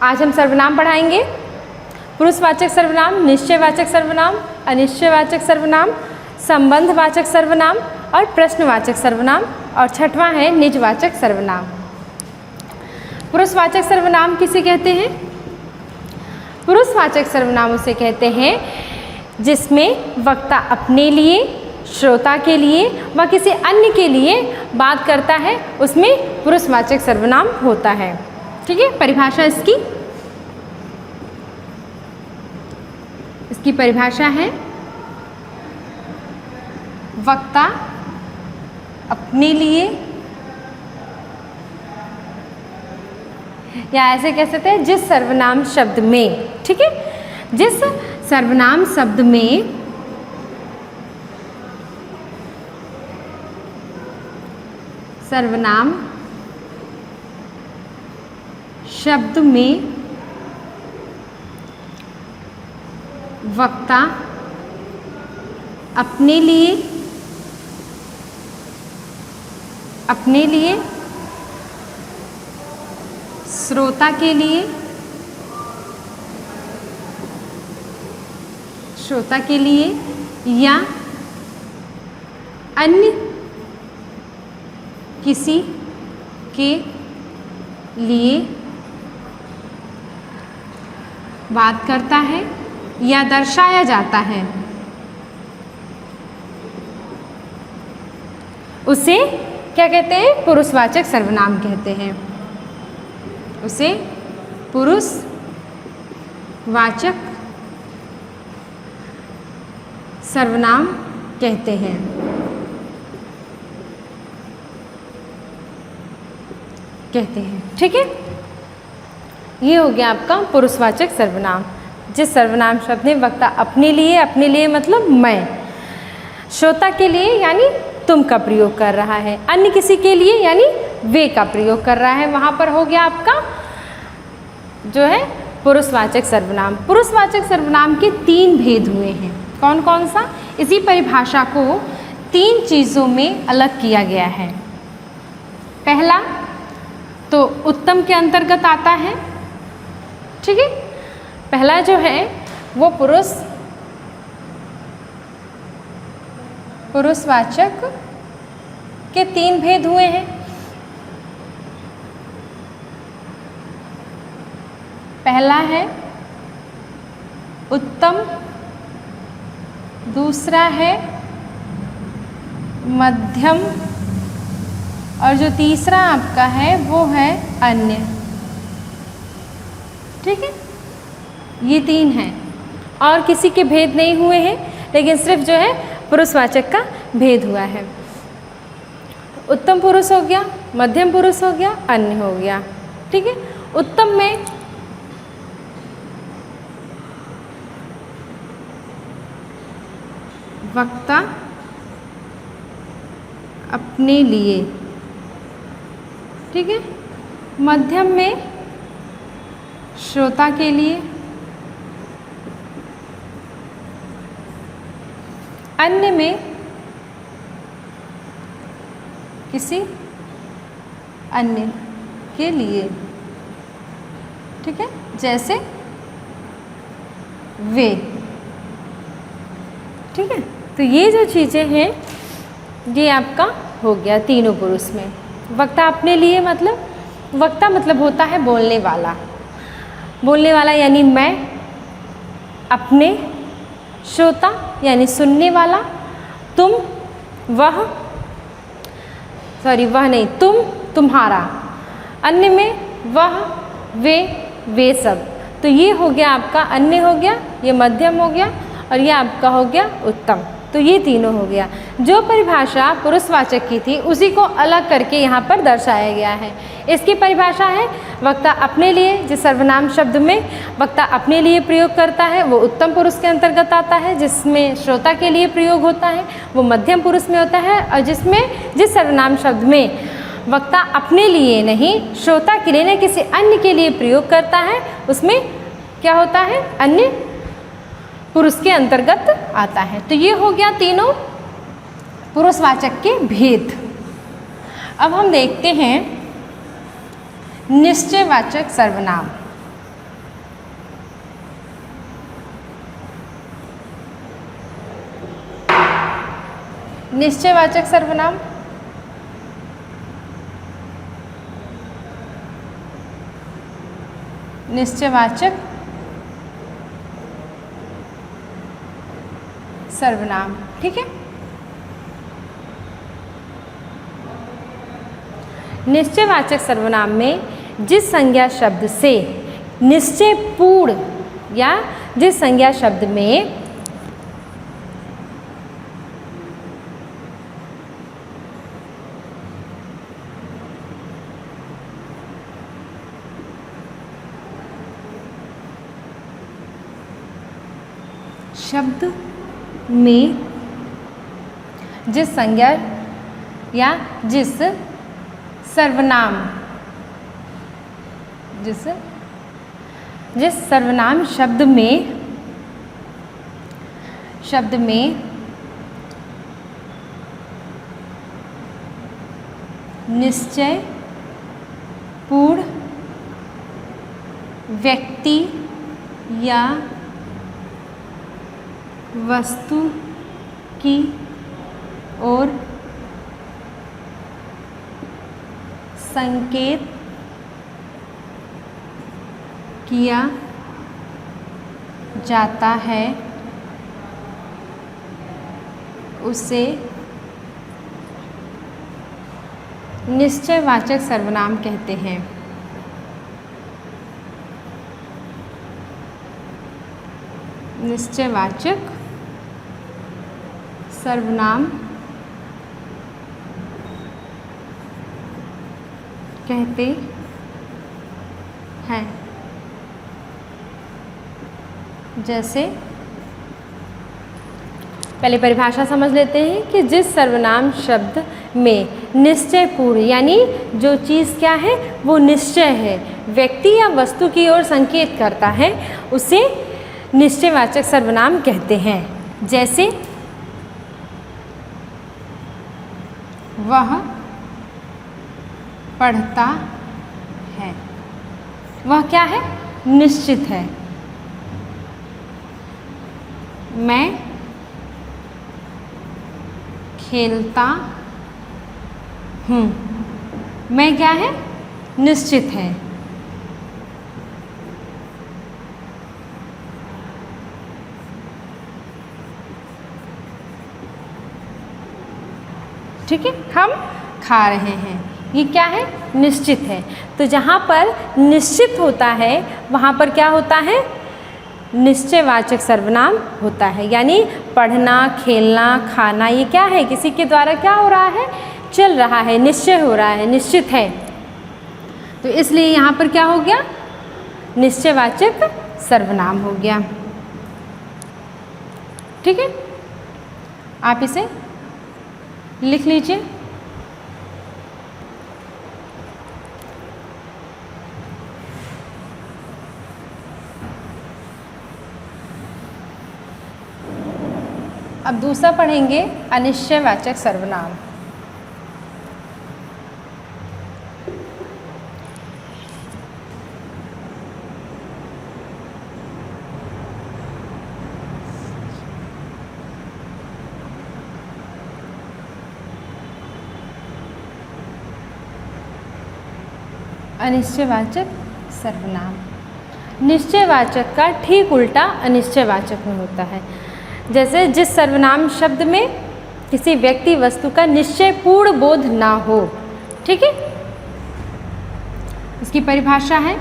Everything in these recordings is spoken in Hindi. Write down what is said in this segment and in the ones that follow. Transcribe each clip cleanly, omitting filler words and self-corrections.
आज हम सर्वनाम पढ़ाएंगे। पुरुषवाचक सर्वनाम, निश्चयवाचक सर्वनाम, अनिश्चयवाचक सर्वनाम, संबंधवाचक सर्वनाम और प्रश्नवाचक सर्वनाम, और छठवां है निजवाचक सर्वनाम। पुरुषवाचक सर्वनाम किसे कहते हैं? पुरुषवाचक सर्वनाम उसे कहते हैं जिसमें वक्ता अपने लिए, श्रोता के लिए व किसी अन्य के लिए बात करता है, उसमें पुरुषवाचक सर्वनाम होता है। ठीक है, परिभाषा इसकी परिभाषा है वक्ता अपने लिए, या ऐसे कह सकते हैं जिस सर्वनाम शब्द में, ठीक है, जिस सर्वनाम शब्द में वक्ता अपने लिए, श्रोता के लिए या अन्य किसी के लिए बात करता है या दर्शाया जाता है, उसे क्या कहते हैं? पुरुषवाचक सर्वनाम कहते हैं। उसे पुरुषवाचक सर्वनाम कहते हैं। ठीक है, ये हो गया आपका पुरुषवाचक सर्वनाम। जिस सर्वनाम शब्द में वक्ता अपने लिए मतलब मैं, श्रोता के लिए यानी तुम का प्रयोग कर रहा है, अन्य किसी के लिए यानी वे का प्रयोग कर रहा है, वहाँ पर हो गया आपका जो है पुरुषवाचक सर्वनाम। पुरुषवाचक सर्वनाम के 3 भेद हुए हैं। कौन कौन सा? इसी परिभाषा को 3 चीज़ों में अलग किया गया है। पहला तो उत्तम के अंतर्गत आता है। ठीक है, पहला जो है वो पुरुषवाचक के 3 भेद हुए हैं। पहला है उत्तम, दूसरा है मध्यम, और जो तीसरा आपका है वो है अन्य। ठीक है, ये 3 हैं और किसी के भेद नहीं हुए हैं, लेकिन सिर्फ जो है पुरुषवाचक का भेद हुआ है। उत्तम पुरुष हो गया, मध्यम पुरुष हो गया, अन्य हो गया। ठीक है, उत्तम में वक्ता अपने लिए, ठीक है, मध्यम में श्रोता के लिए, अन्य में किसी अन्य के लिए। ठीक है, जैसे वे। ठीक है, तो ये जो चीज़ें हैं ये आपका हो गया तीनों पुरुष में। वक्ता अपने लिए मतलब, वक्ता मतलब होता है बोलने वाला, यानी मैं, अपने, श्रोता यानी सुनने वाला, तुम, तुम, तुम्हारा, अन्य में वह, वे सब। तो ये हो गया आपका अन्य हो गया, ये मध्यम हो गया और ये आपका हो गया उत्तम। तो ये तीनों हो गया। जो परिभाषा पुरुषवाचक की थी उसी को अलग करके यहाँ पर दर्शाया गया है। इसकी परिभाषा है वक्ता अपने लिए, जिस सर्वनाम शब्द में वक्ता अपने लिए प्रयोग करता है वो उत्तम पुरुष के अंतर्गत आता है, जिसमें श्रोता के लिए प्रयोग होता है वो मध्यम पुरुष में होता है, और जिस सर्वनाम शब्द में वक्ता अपने लिए नहीं श्रोता के लिए न किसी अन्य के लिए प्रयोग करता है उसमें क्या होता है? अन्य पुरुष के अंतर्गत आता है। तो ये हो गया तीनों पुरुषवाचक के भेद। अब हम देखते हैं निश्चयवाचक सर्वनाम। निश्चयवाचक सर्वनाम, निश्चयवाचक सर्वनाम। ठीक है, निश्चयवाचक सर्वनाम में जिस संज्ञा शब्द से निश्चय पूर्ण या जिस संज्ञा शब्द में शब्द में जिस संज्ञा या जिस सर्वनाम जिस सर्वनाम शब्द में निश्चय पूर्ण व्यक्ति या वस्तु की ओर संकेत किया जाता है उसे निश्चयवाचक सर्वनाम कहते हैं। निश्चयवाचक सर्वनाम कहते हैं। जैसे पहले परिभाषा समझ लेते हैं कि जिस सर्वनाम शब्द में निश्चय पूर्ण यानी जो चीज़ क्या है वो निश्चय है, व्यक्ति या वस्तु की ओर संकेत करता है, उसे निश्चयवाचक सर्वनाम कहते हैं। जैसे वह पढ़ता है, वह क्या है, निश्चित है। मैं खेलता हूँ, मैं क्या है, निश्चित है। ठीक है, हम खा रहे हैं, ये क्या है, निश्चित है। तो जहाँ पर निश्चित होता है वहाँ पर क्या होता है, निश्चयवाचक सर्वनाम होता है। यानी पढ़ना, खेलना, खाना ये क्या है, किसी के द्वारा क्या हो रहा है, चल रहा है, निश्चय हो रहा है, निश्चित है। तो इसलिए यहाँ पर क्या हो गया, निश्चयवाचक सर्वनाम हो गया। ठीक है, आप इसे लिख लीजिए। अब दूसरा पढ़ेंगे अनिश्चयवाचक सर्वनाम। अनिश्चयवाचक सर्वनाम निश्चयवाचक का ठीक उल्टा अनिश्चयवाचक में होता है। जैसे जिस सर्वनाम शब्द में किसी व्यक्ति वस्तु का निश्चय पूर्ण बोध ना हो। ठीक है, इसकी परिभाषा है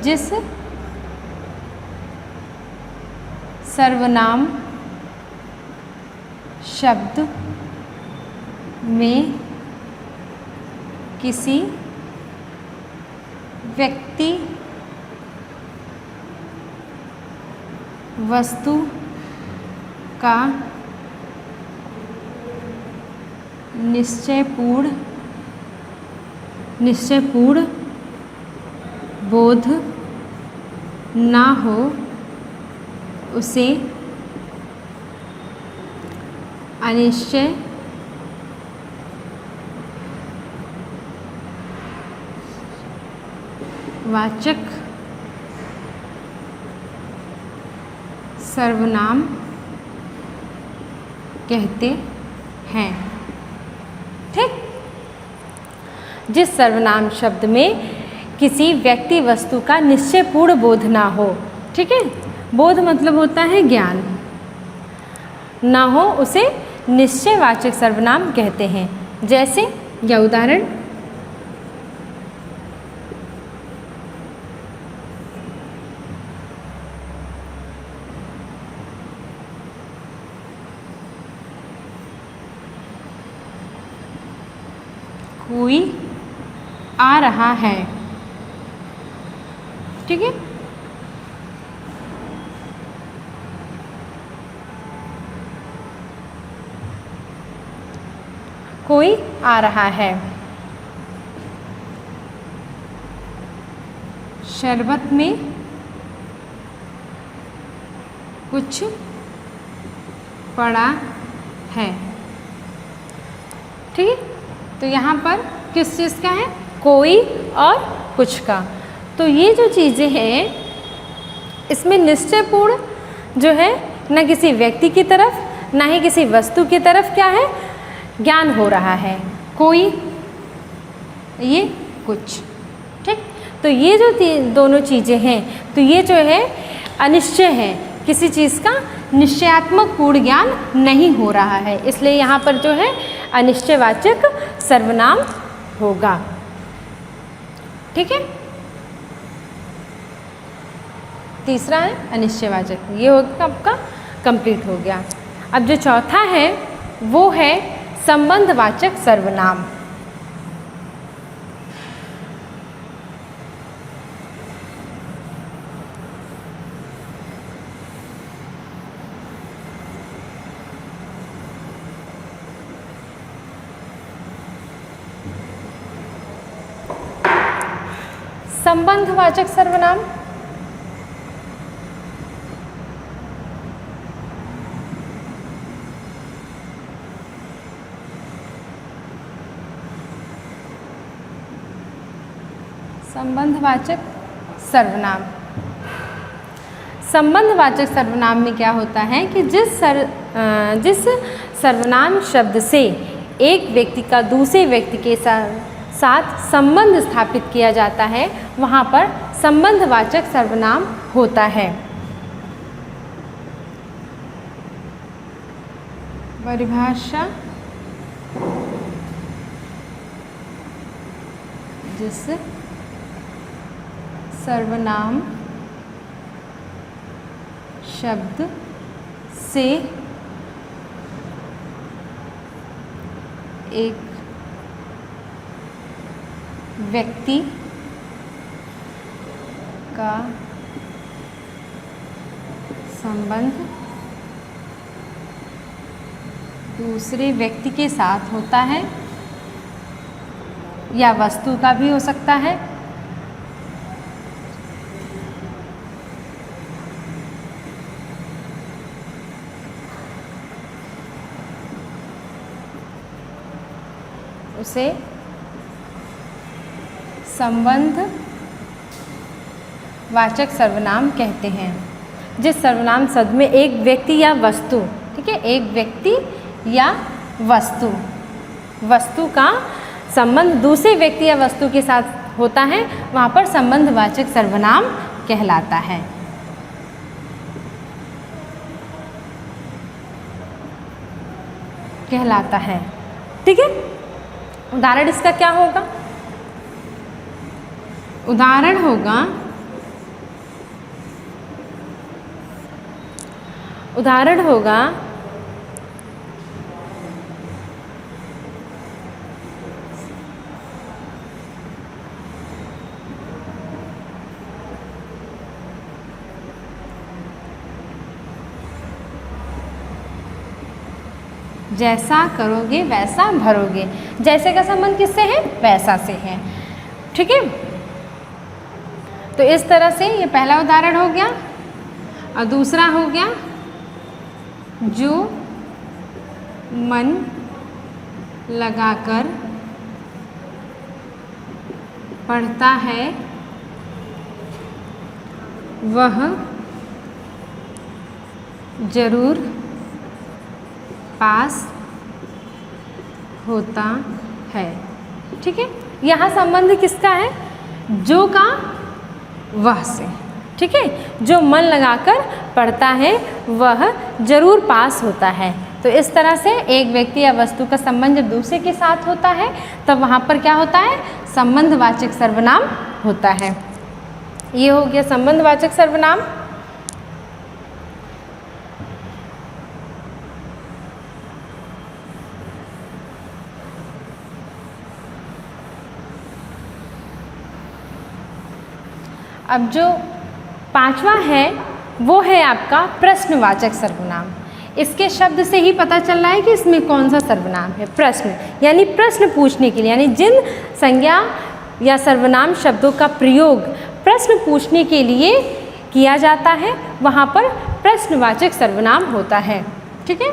जिस सर्वनाम शब्द में किसी व्यक्ति वस्तु का निश्चयपूर्ण बोध ना हो उसे अनिश्चय वाचक सर्वनाम कहते हैं। ठीक, जिस सर्वनाम शब्द में किसी व्यक्ति वस्तु का निश्चयपूर्ण बोध ना हो। ठीक है, बोध मतलब होता है ज्ञान, ना हो उसे निश्चयवाचक सर्वनाम कहते हैं। जैसे या उदाहरण, कोई आ रहा है। ठीक है, कोई आ रहा है। शरबत में कुछ पड़ा है। ठीक है, तो यहाँ पर किस चीज़ का है? कोई और कुछ का। तो ये जो चीज़ें हैं इसमें निश्चयपूर्ण जो है न किसी व्यक्ति की तरफ ना ही किसी वस्तु की तरफ क्या है, ज्ञान हो रहा है। कोई, ये कुछ। ठीक, तो ये जो दोनों चीज़ें हैं तो ये जो है अनिश्चय है, किसी चीज़ का निश्चयात्मक पूर्ण ज्ञान नहीं हो रहा है, इसलिए यहाँ पर जो है अनिश्चयवाचक सर्वनाम होगा। ठीक है, तीसरा है अनिश्चयवाचक, ये होगा आपका कंप्लीट हो गया। अब जो चौथा है वो है संबंधवाचक सर्वनाम। संबंधवाचक सर्वनाम संबंधवाचक सर्वनाम। संबंधवाचक सर्वनाम में क्या होता है कि जिस सर्वनाम शब्द से एक व्यक्ति का दूसरे व्यक्ति के साथ संबंध स्थापित किया जाता है वहाँ पर संबंधवाचक सर्वनाम होता है। परिभाषा, जिस सर्वनाम शब्द से एक व्यक्ति का संबंध दूसरे व्यक्ति के साथ होता है या वस्तु का भी हो सकता है, उसे संबंधवाचक सर्वनाम कहते हैं। जिस सर्वनाम शब्द में एक व्यक्ति या वस्तु, ठीक है, एक व्यक्ति या वस्तु का संबंध दूसरे व्यक्ति या वस्तु के साथ होता है वहाँ पर संबंधवाचक सर्वनाम कहलाता है। ठीक है, उदाहरण इसका क्या होगा? उदाहरण होगा जैसा करोगे वैसा भरोगे। जैसे का संबंध किससे है? वैसा से है। ठीक है, तो इस तरह से ये पहला उदाहरण हो गया। और दूसरा हो गया, जो मन लगाकर पढ़ता है वह जरूर पास होता है। ठीक है, यहाँ संबंध किसका है? जो का वह से। ठीक है, जो मन लगाकर पढ़ता है वह जरूर पास होता है। तो इस तरह से एक व्यक्ति या वस्तु का संबंध जब दूसरे के साथ होता है तब वहाँ पर क्या होता है? संबंधवाचक सर्वनाम होता है। ये हो गया संबंधवाचक सर्वनाम। अब जो पांचवा है वो है आपका प्रश्नवाचक सर्वनाम। इसके शब्द से ही पता चल रहा है कि इसमें कौन सा सर्वनाम है। प्रश्न यानी प्रश्न पूछने के लिए, यानी जिन संज्ञा या सर्वनाम शब्दों का प्रयोग प्रश्न पूछने के लिए किया जाता है वहाँ पर प्रश्नवाचक सर्वनाम होता है। ठीक है,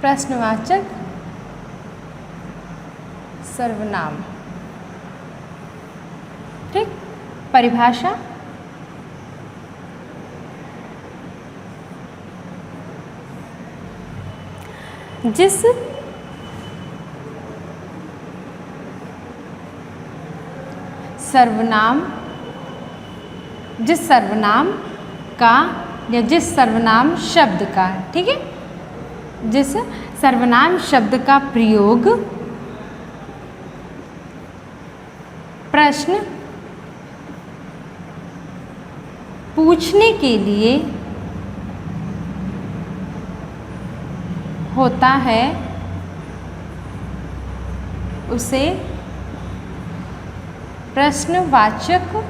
प्रश्नवाचक सर्वनाम। ठीक, परिभाषा जिस सर्वनाम का या जिस सर्वनाम शब्द का, ठीक है, जिस सर्वनाम शब्द का प्रयोग प्रश्न पूछने के लिए होता है उसे प्रश्नवाचक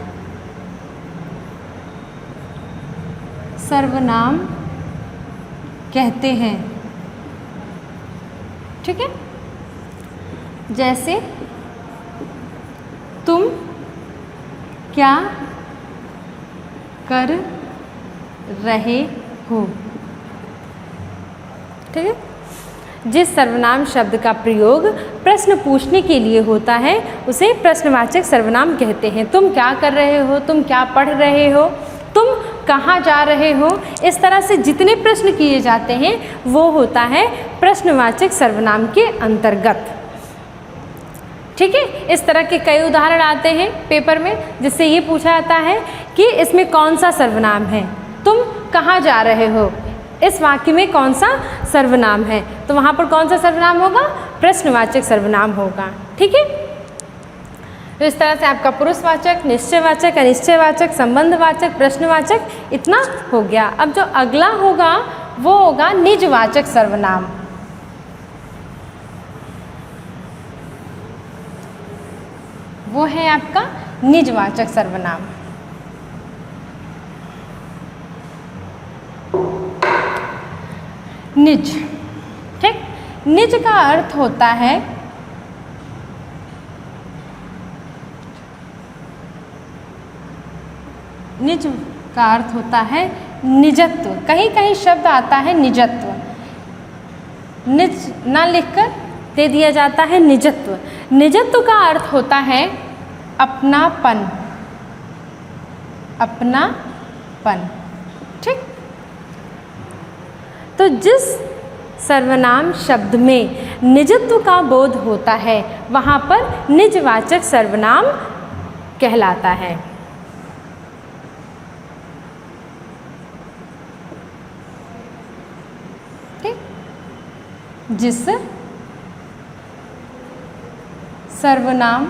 सर्वनाम कहते हैं। ठीक है, जैसे तुम क्या कर रहे हो। ठीक है, जिस सर्वनाम शब्द का प्रयोग प्रश्न पूछने के लिए होता है उसे प्रश्नवाचक सर्वनाम कहते हैं। तुम क्या कर रहे हो, तुम क्या पढ़ रहे हो, तुम कहाँ जा रहे हो, इस तरह से जितने प्रश्न किए जाते हैं वो होता है प्रश्नवाचक सर्वनाम के अंतर्गत। ठीक है, इस तरह के कई उदाहरण आते हैं पेपर में जिससे ये पूछा जाता है कि इसमें कौन सा सर्वनाम है। तुम कहाँ जा रहे हो, इस वाक्य में कौन सा सर्वनाम है, तो वहाँ पर कौन सा सर्वनाम होगा? प्रश्नवाचक सर्वनाम होगा। ठीक है, तो इस तरह से आपका पुरुषवाचक, निश्चयवाचक, अनिश्चयवाचक, संबंधवाचक, प्रश्नवाचक इतना हो गया। अब जो अगला होगा वो होगा निजवाचक सर्वनाम। वो है आपका निजवाचक सर्वनाम। निज, ठीक, निज का अर्थ होता है निज का अर्थ होता है निजत्व। कहीं कहीं शब्द आता है निजत्व, निज ना लिखकर दे दिया जाता है निजत्व। निजत्व का अर्थ होता है अपनापन, अपनापन। ठीक, तो जिस सर्वनाम शब्द में निजत्व का बोध होता है वहाँ पर निजवाचक सर्वनाम कहलाता है। ठीक, जिस सर्वनाम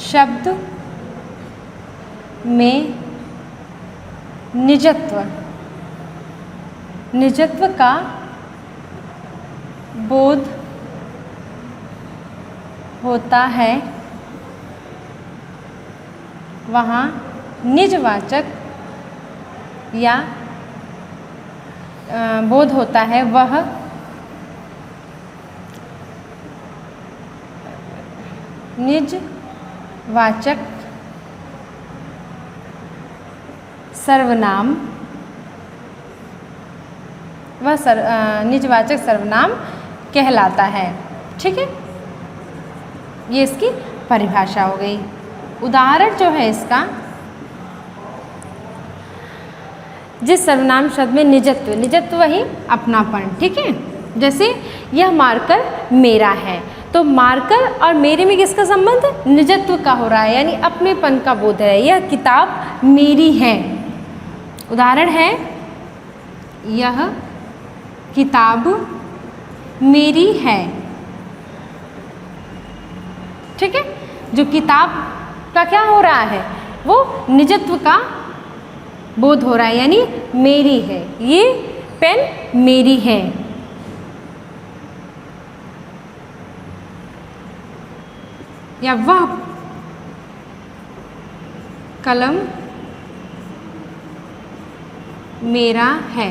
शब्द में निजत्व का बोध होता है वहाँ निजवाचक या बोध होता है वह निजवाचक सर्वनाम वह निजवाचक सर्वनाम कहलाता है। ठीक है, ये इसकी परिभाषा हो गई। उदाहरण जो है इसका, जिस सर्वनाम शब्द में निजत्व, निजत्व वही अपनापन, ठीक है। जैसे यह मार्कर मेरा है, तो मार्कर और मेरे में किसका संबंध? निजत्व का हो रहा है, यानी अपनेपन का बोध है। यह किताब मेरी है। उदाहरण है, यह किताब मेरी है। ठीक है, जो किताब का क्या हो रहा है, वो निजत्व का बोध हो रहा है, यानी मेरी है। ये पेन मेरी है। या वह कलम मेरा है।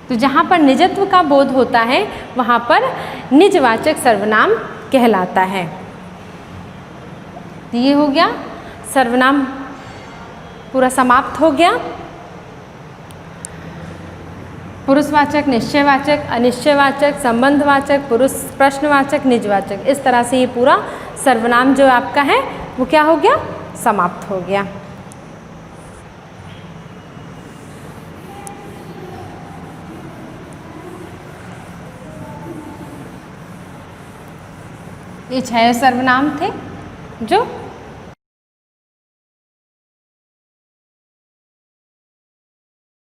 तो जहाँ पर निजत्व का बोध होता है वहाँ पर निजवाचक सर्वनाम कहलाता है। ये हो गया सर्वनाम, पूरा समाप्त हो गया। पुरुषवाचक, निश्चयवाचक, अनिश्चयवाचक, संबंधवाचक, पुरुष प्रश्नवाचक, निजवाचक, इस तरह से ये पूरा सर्वनाम जो आपका है वो क्या हो गया? समाप्त हो गया। ये 6 सर्वनाम थे जो